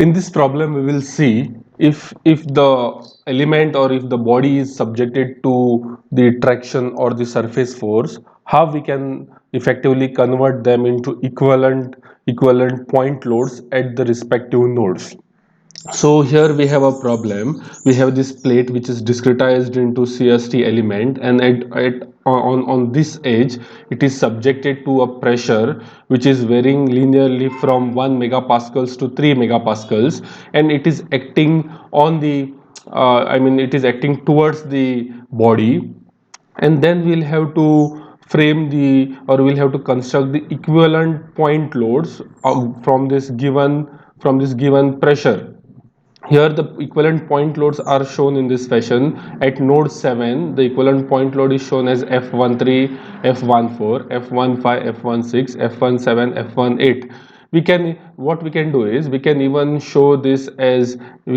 In this problem, we will see if the element or if the body is subjected to the traction or the surface force, how we can effectively convert them into equivalent point loads at the respective nodes. So here we have a problem. We have this plate which is discretized into CST element, and on this edge it is subjected to a pressure which is varying linearly from 1 megapascals to 3 megapascals, and it is acting on the it is acting towards the body. And then we'll have to frame the, or we'll have to construct the equivalent point loads from this given pressure. Here the equivalent point loads are shown in this fashion. At node 7, the equivalent point load is shown as F13, F14, F15, F16, F17, F18. What we can do is we can even show this as Fx7,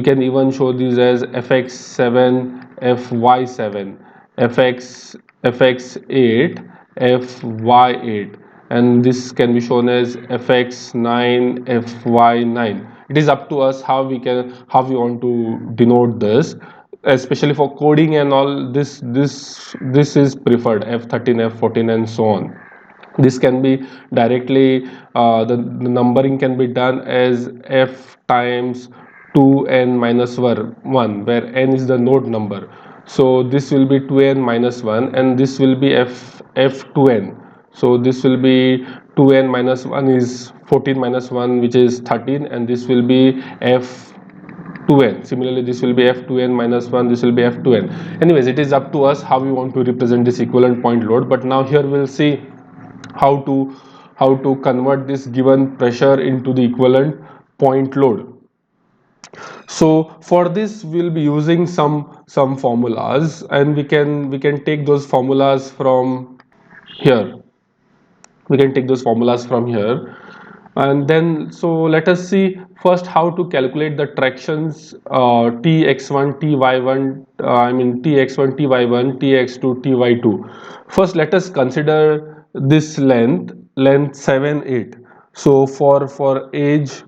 Fy7, Fx8, Fy8, and this can be shown as Fx9, Fy9. It is up to us how we want to denote this, especially for coding and all. This is preferred, F13, F14, and so on. This can be directly, the numbering can be done as F times 2n minus 1, where n is the node number. So this will be 2n minus 1, and this will be f2n. So this will be 2n minus 1 is 14 minus 1, which is 13, and this will be f2n. Similarly, this will be f2n minus 1, this will be f2n. Anyways, it is up to us how we want to represent this equivalent point load. But now here we'll see how to convert this given pressure into the equivalent point load. So for this we'll be using some formulas, and we can take those formulas from here. And then, so let us see first how to calculate the tractions, tx1 ty1, tx1 ty1, tx2 ty2. First let us consider this length 7 8. So for age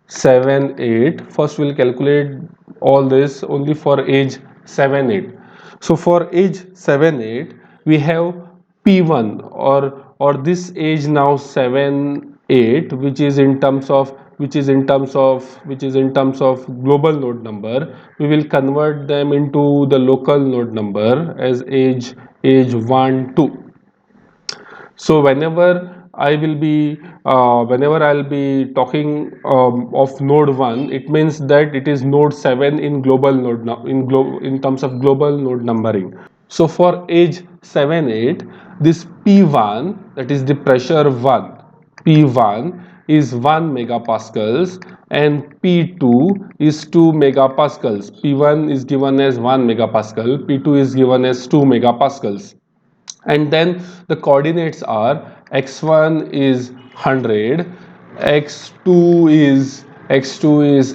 7 8, first we'll calculate all this only for age 7 8. So for age 7 8, we have P1, or this age now 7 8, which is in terms of global node number. We will convert them into the local node number as age 1 2. So whenever I'll be talking of node 1, it means that it is node 7 in global node in terms of global node numbering. So for age 7 8, this P1, that is the pressure 1, P1 is 1 megapascals, and P2 is 2 megapascals. P1 is given as 1 megapascal, P2 is given as 2 megapascals. And then the coordinates are x1 is 100, x2 is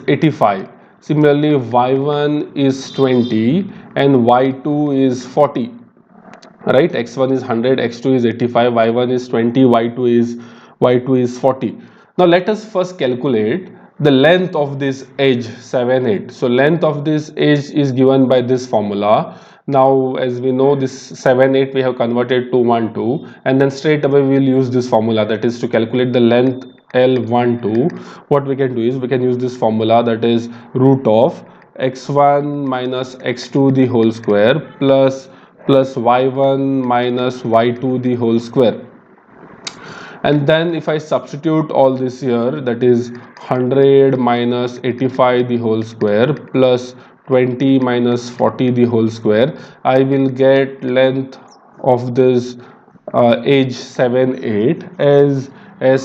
85. Similarly, y1 is 20 and y2 is 40. Right, x1 is 100, x2 is 85, y1 is 20, y2 is 40. Now let us first calculate the length of this edge 7 8. So length of this edge is given by this formula. Now as we know, this 7 8 we have converted to 1 2, and then straight away we will use this formula, that is to calculate the length L12. What we can do is we can use this formula, that is root of x1 minus x2 the whole square plus y1 minus y2 the whole square. And then if I substitute all this here, that is 100 minus 85 the whole square plus 20 minus 40 the whole square, I will get length of this age 7 8 as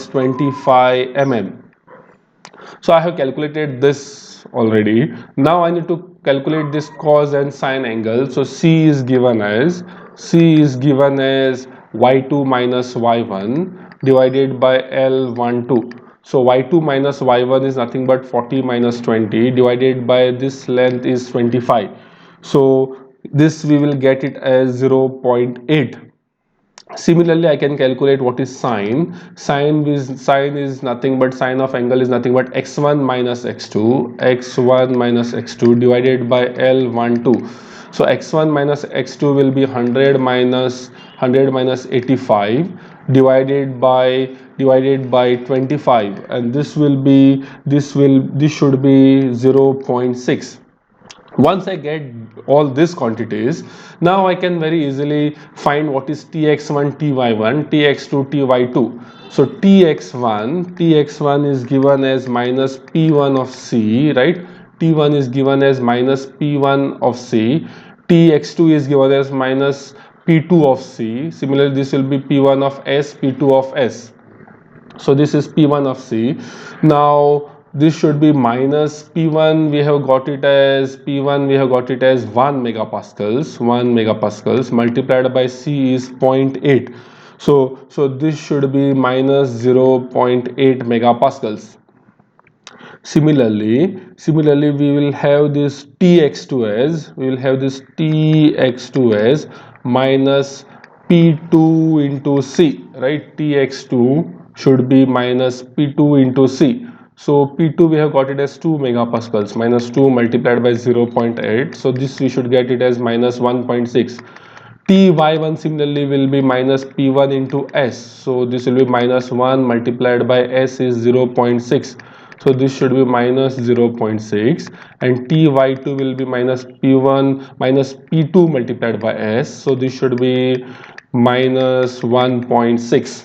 25 mm. So I have calculated this already. Now I need to calculate this cos and sine angle. So C is given as y2 minus y1 divided by L12. So y2 minus y1 is nothing but 40 minus 20 divided by this length is 25. So this we will get it as 0.8. Similarly, I can calculate what is sine. Sine is nothing but sine of angle is nothing but x1 minus x2 divided by L12. So x1 minus x2 will be 100 minus 85 divided by 25, and this should be 0.6. Once I get all these quantities, now I can very easily find what is tx1 ty1 tx2 ty2. So tx1 is given as minus p1 of c, right? T1 is given as minus p1 of c. Tx2 is given as minus p2 of c. Similarly, this will be p1 of s, p2 of s. So this is P1 of C. Now this should be minus P1. We have got it as 1 megapascals multiplied by C is 0.8. So this should be minus 0.8 megapascals. Similarly, we will have this Tx2 as minus P2 into C, right? Tx2 should be minus P2 into C. So P2 we have got it as 2 megapascals, minus 2 multiplied by 0.8. So this we should get it as minus 1.6. Ty1 similarly will be minus P1 into S. So this will be minus 1 multiplied by S is 0.6. So this should be minus 0.6, and Ty2 will be minus P1 minus P2 multiplied by S. So this should be minus 1.6.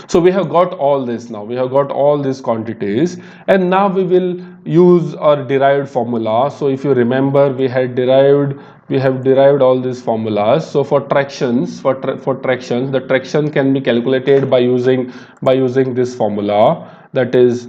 So we have got all this. Now we have got all these quantities, and now we will use our derived formula. So if you remember, we have derived all these formulas. So for tractions, the traction can be calculated by using this formula, that is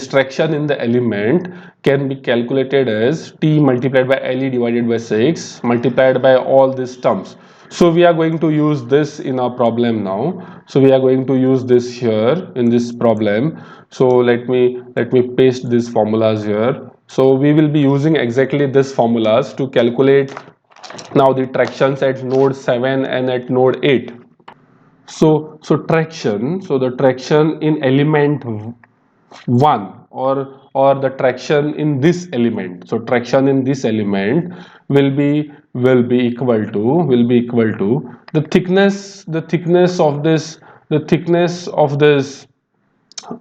traction in the element can be calculated as T multiplied by LE divided by 6 multiplied by all these terms. So we are going to use this in our problem now. So we are going to use this here in this problem. So let me paste these formulas here. So we will be using exactly these formulas to calculate now the tractions at node 7 and at node 8. So the traction in element 1, or the traction in this element. So traction in this element will be equal to the thickness of this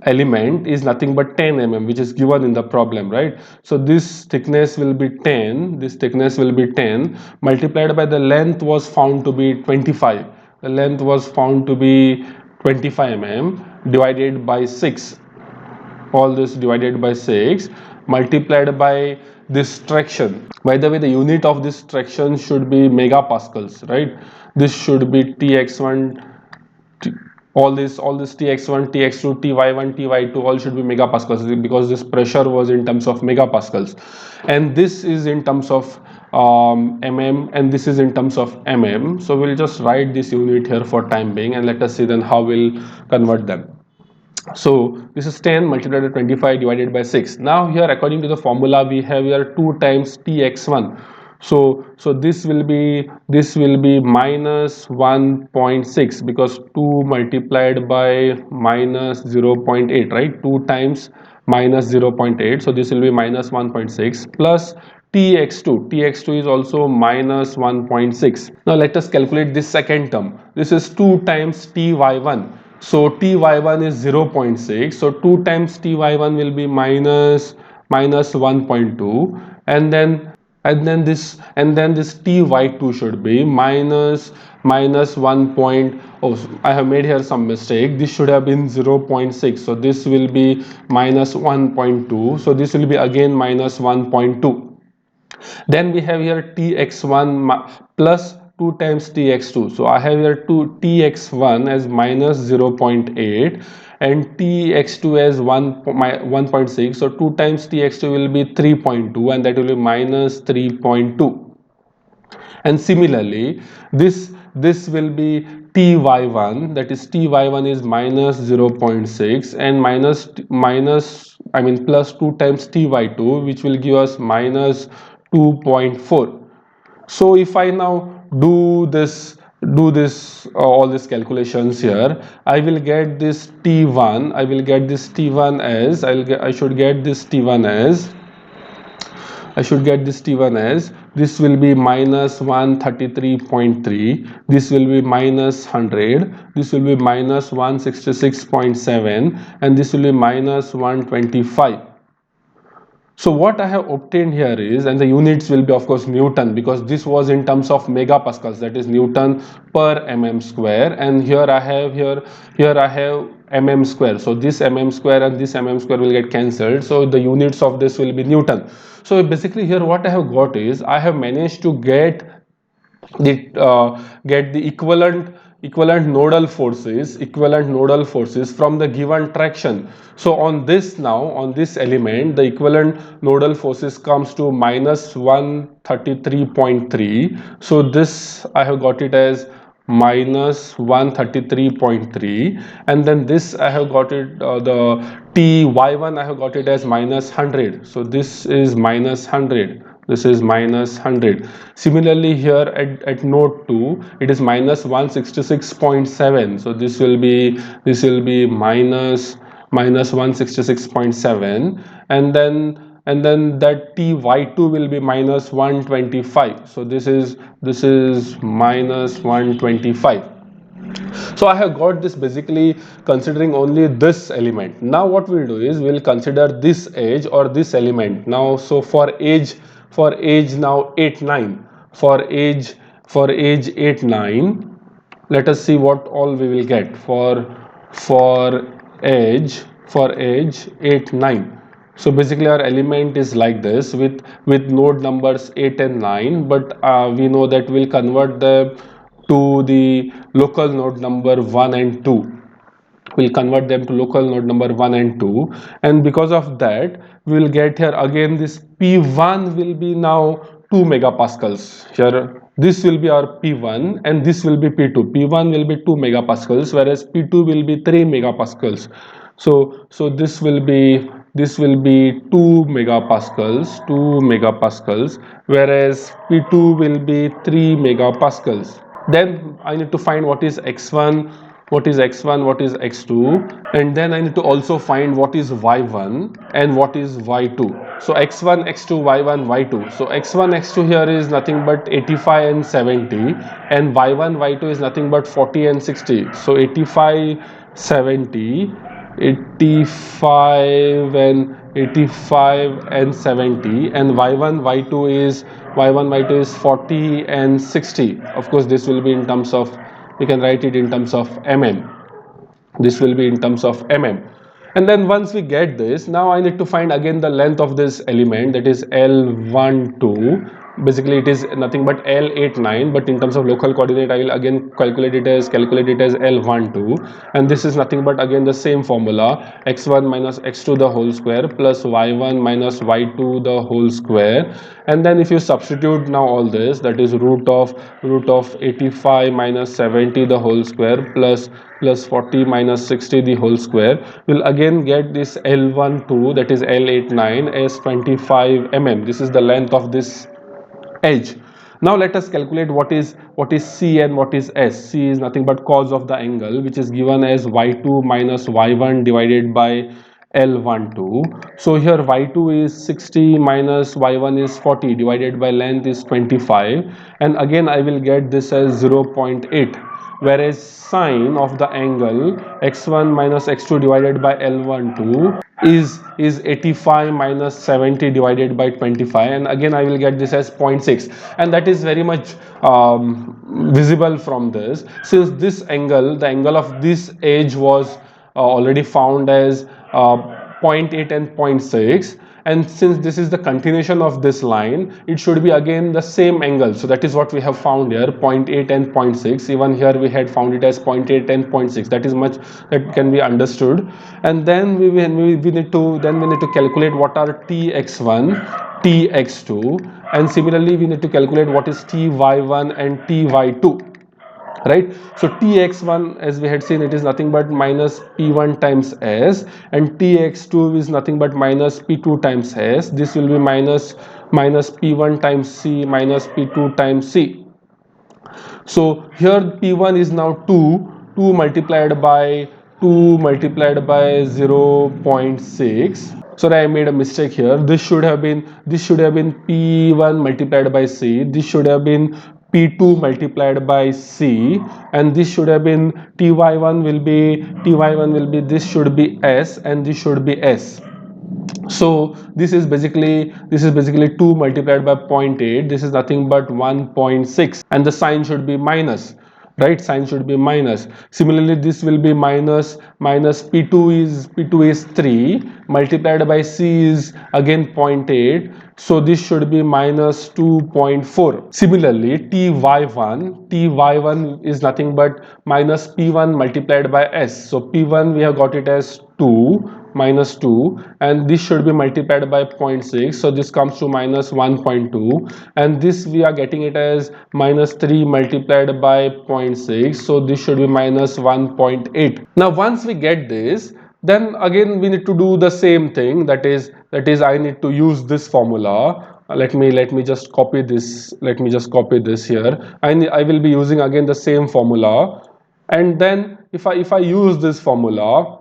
element is nothing but 10 mm, which is given in the problem, right? So this thickness will be 10 multiplied by the length was found to be 25. The length was found to be 25 mm divided by 6. All this divided by 6 multiplied by this traction. By the way, the unit of this traction should be megapascals, right? This should be tx1, all this tx1, tx2, ty1, ty2 all should be megapascals, because this pressure was in terms of megapascals, and this is in terms of mm, and this is in terms of mm. So we'll just write this unit here for time being, and let us see then how we'll convert them. So this is 10 multiplied by 25 divided by 6. Now here, according to the formula, we have here 2 times tx1. So this will be minus 1.6, because 2 multiplied by minus 0.8, right? 2 times minus 0.8. So this will be minus 1.6 plus tx2 is also minus 1.6. Now let us calculate this second term. This is 2 times ty1. So ty1 is 0.6. So 2 times ty1 will be minus 1.2, and then this ty2 should be minus 1 point. Oh, I have made here some mistake. This should have been 0.6. So this will be minus 1.2. So this will be again minus 1.2. Then we have here tx1 plus 2 times tx2. So I have here 2 tx1 as minus 0.8 and tx2 as 1.6. So 2 times tx2 will be 3.2, and that will be minus 3.2. And similarly, this will be ty1, that is ty1 is minus 0.6, and plus 2 times ty2, which will give us minus 2.4. So if I now do this do this all these calculations here, I will get this T1. I will get this T1 as I should get this T1 as this will be minus 133.3, this will be minus 100, this will be minus 166.7, and this will be minus 125. So what I have obtained here is, and the units will be of course Newton, because this was in terms of megapascals, that is Newton per mm square, and here I have mm square. So this mm square and this mm square will get cancelled, so the units of this will be Newton. So basically here what I have got is, I have managed to get the equivalent nodal forces from the given traction. So on this element, the equivalent nodal forces comes to minus 133.3. so this I have got it as minus 133.3, and then this I have got it, the Ty1 I have got it as minus 100. So this is minus 100, this is minus 100. Similarly here at node 2 it is minus 166.7. so this will be minus 166.7, and then that Ty2 will be minus 125. so this is minus 125. So I have got this basically considering only this element. Now what we'll do is, we'll consider this edge or this element now. So for edge now 8 9, for edge 8 9, let us see what all we will get for edge 8 9. So basically our element is like this, with node numbers 8 and 9, but we know that we'll convert them to the local node number 1 and 2. We'll convert them to local node number 1 and 2, and because of that we will get here again this P1 will be now 2 megapascals. Here this will be our P1 and this will be P2. P1 will be 2 megapascals, whereas P2 will be 3 megapascals. So this will be 2 megapascals, whereas P2 will be 3 megapascals. Then I need to find what is x1, what is x2, and then I need to also find what is y1 and what is y2. So x1, x2, y1, y2. So x1, x2 here is nothing but 85 and 70, and y1, y2 is nothing but 40 and 60. So 85, 70, 85 and 70, and y1, y2 is 40 and 60. Of course this will be in terms of, we can write it in terms of mm. This will be in terms of mm. And then once we get this, now I need to find again the length of this element, that is L12. Basically it is nothing but L89, but in terms of local coordinate I will again calculate it as L12, and this is nothing but again the same formula, x1 minus x2 the whole square plus y1 minus y2 the whole square. And then if you substitute now all this, that is root of 85 minus 70 the whole square plus 40 minus 60 the whole square, will again get this L12, that is L89 as 25 mm. This is the length of this edge. Now let us calculate what is C and what is S. C is nothing but cos of the angle, which is given as y2 minus y1 divided by L12. So here y2 is 60 minus y1 is 40 divided by length is 25, and again I will get this as 0.8, whereas sine of the angle x1 minus x2 divided by L12 is 85 minus 70 divided by 25, and again I will get this as 0.6, and that is very much visible from this, since this angle, the angle of this edge was already found as 0.8 and 0.6, and since this is the continuation of this line, it should be again the same angle. So that is what we have found here, 0.8 and 0.6. Even here we had found it as 0.8 and 0.6. That is much that can be understood. And then we need to calculate what are tx1, tx2, and similarly we need to calculate what is ty1 and ty2. Right, so tx1, as we had seen, it is nothing but minus p1 times s, and tx2 is nothing but minus p2 times s. This will be minus p1 times c minus p2 times c. So here P1 is now 2 multiplied by 0.6. Sorry, I made a mistake here. This should have been P1 multiplied by C. This should have been P2 multiplied by C, and this should have been Ty1 will be this should be S, and this should be S. So this is basically 2 multiplied by 0.8. This is nothing but 1.6, and the sign should be minus, right? Sign should be minus. Similarly, this will be minus P2 is 3 multiplied by C is again 0.8, so this should be minus 2.4. Similarly, Ty1 is nothing but minus P1 multiplied by S. So P1 we have got it as 2 minus 2, and this should be multiplied by 0.6, so this comes to minus 1.2, and this we are getting it as minus 3 multiplied by 0.6, so this should be minus 1.8. Now once we get this, then again we need to do the same thing, that is I need to use this formula. Let me just copy this. Let me just copy this here. I will be using again the same formula, and then if I use this formula,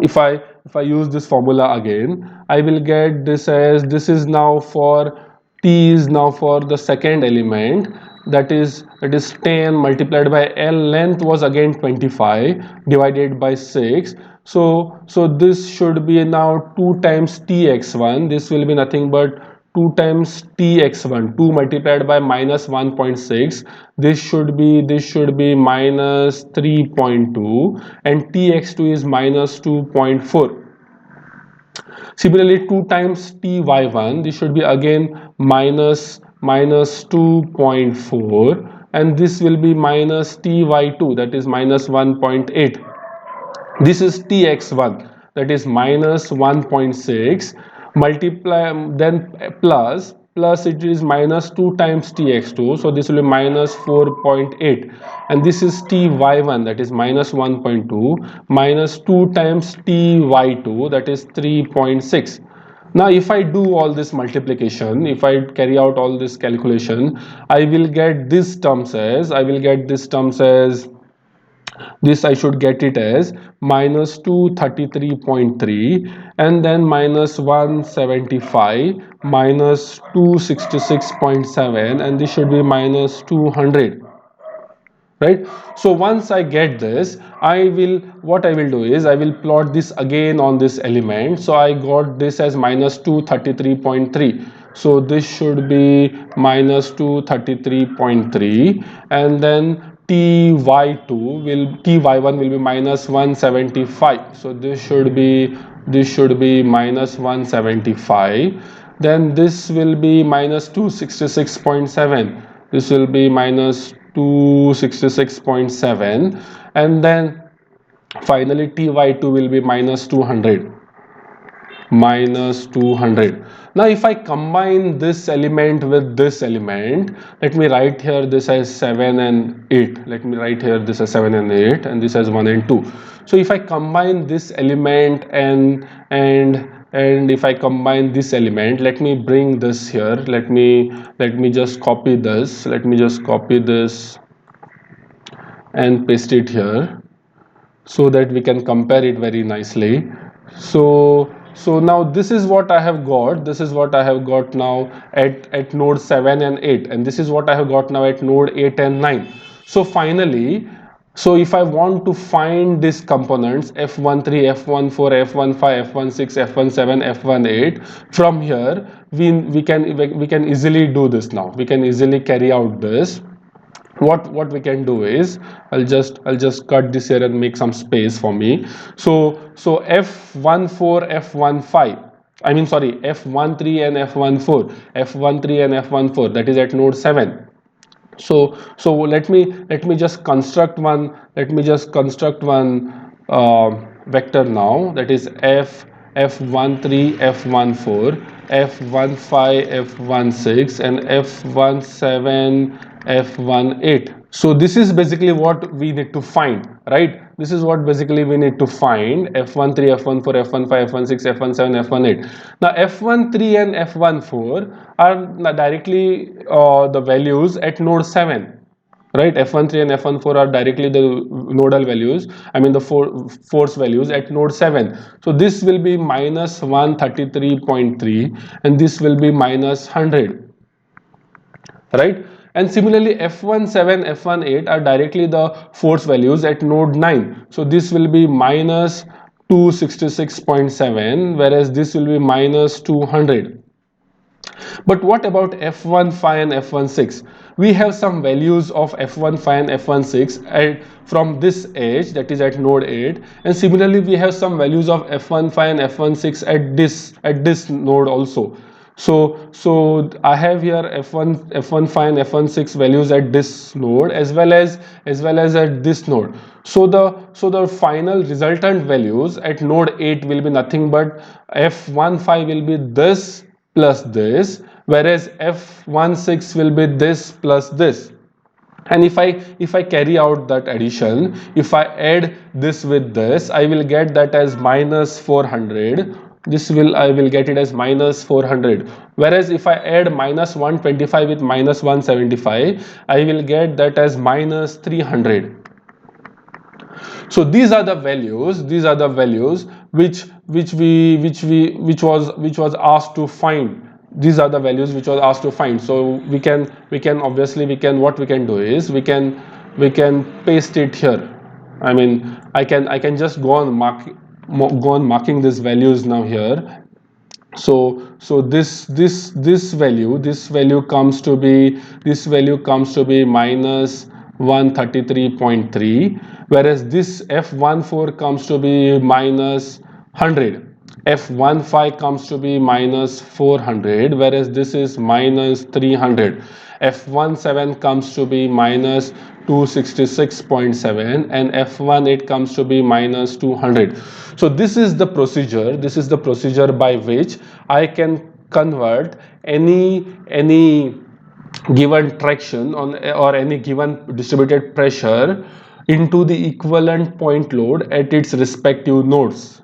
if I use this formula again, I will get this as, this is now for T is now for the second element, that is 10 multiplied by L length was again 25 divided by 6. So this should be now 2 times Tx1. This will be nothing but 2 times Tx1, 2 multiplied by minus 1.6. This should be minus 3.2, and Tx2 is minus 2.4. Similarly, 2 times Ty1, this should be again minus 2.4, and this will be minus Ty2, that is minus 1.8. This is Tx1, that is minus 1.6, multiply, then plus it is minus 2 times Tx2, so this will be minus 4.8, and this is Ty1, that is minus 1.2, minus 2 times Ty2, that is 3.6. Now if I do all this multiplication, if I carry out all this calculation, I will get this terms as, this I should get it as minus 233.3, and then minus 175 minus 266.7, and this should be minus 200, right? So once I get this, what I will do is I will plot this again on this element. So I got this as minus 233.3, so this should be minus 233.3, and then Ty1 will be minus 175, so this should be minus 175. Then this will be minus 266.7, this will be minus 266.7, and then finally Ty2 will be minus 200. Now if I combine this element with this element, let me write here this as 7 and 8. Let me write here this as 7 and 8, and this as 1 and 2. So if I combine this element and if I combine this element, let me bring this here. Let me just copy this. Let me just copy this and paste it here, so that we can compare it very nicely. So now this is what I have got. This is what I have got now at node 7 and 8, and this is what I have got now at node 8 and 9. So finally, so if I want to find these components f13, f14, f15, f16, f17, f18, from here we can easily do this. Now we can easily carry out this. What we can do is, I'll just cut this here and make some space for me. So f14, f15, I mean sorry, f13 and f14, that is at node 7. So let me just construct one vector now, that is f13, f14, f15, f16, and f17, f18. So this is basically what we need to find, right? This is what basically we need to find: f13, f14, f15, f16, f17, f18. Now f13 and f14 are directly the values at node 7. right? F13 and F14 are directly the nodal values, I mean the force values at node 7. So this will be minus 133.3 and this will be minus 100, right? And similarly F17, F18 are directly the force values at node 9. So this will be minus 266.7, whereas this will be minus 200. But what about F15 and F16? We have some values of F15 and F16 from this edge, that is at node 8, and similarly we have some values of F15 and F16 at this node also. So I have here F1, F15 and F16 values at this node as well as at this node. So the final resultant values at node 8 will be nothing but F15 will be this plus this, whereas F16 will be this plus this. And if I carry out that addition, if I add this with this, I will get that as minus 400. I will get it as minus 400. Whereas if I add minus 125 with minus 175, I will get that as minus 300. So these are the values which was asked to find. These are the values which was asked to find. So we can obviously what we can do is we can paste it here. I mean I can just go on marking these values now here. So this value comes to be minus 133.3, whereas this F14 comes to be minus 100. F15 comes to be minus 400, whereas this is minus 300. F17 comes to be minus 266.7 and F18 comes to be minus 200. So this is the procedure by which I can convert any given traction or any given distributed pressure into the equivalent point load at its respective nodes.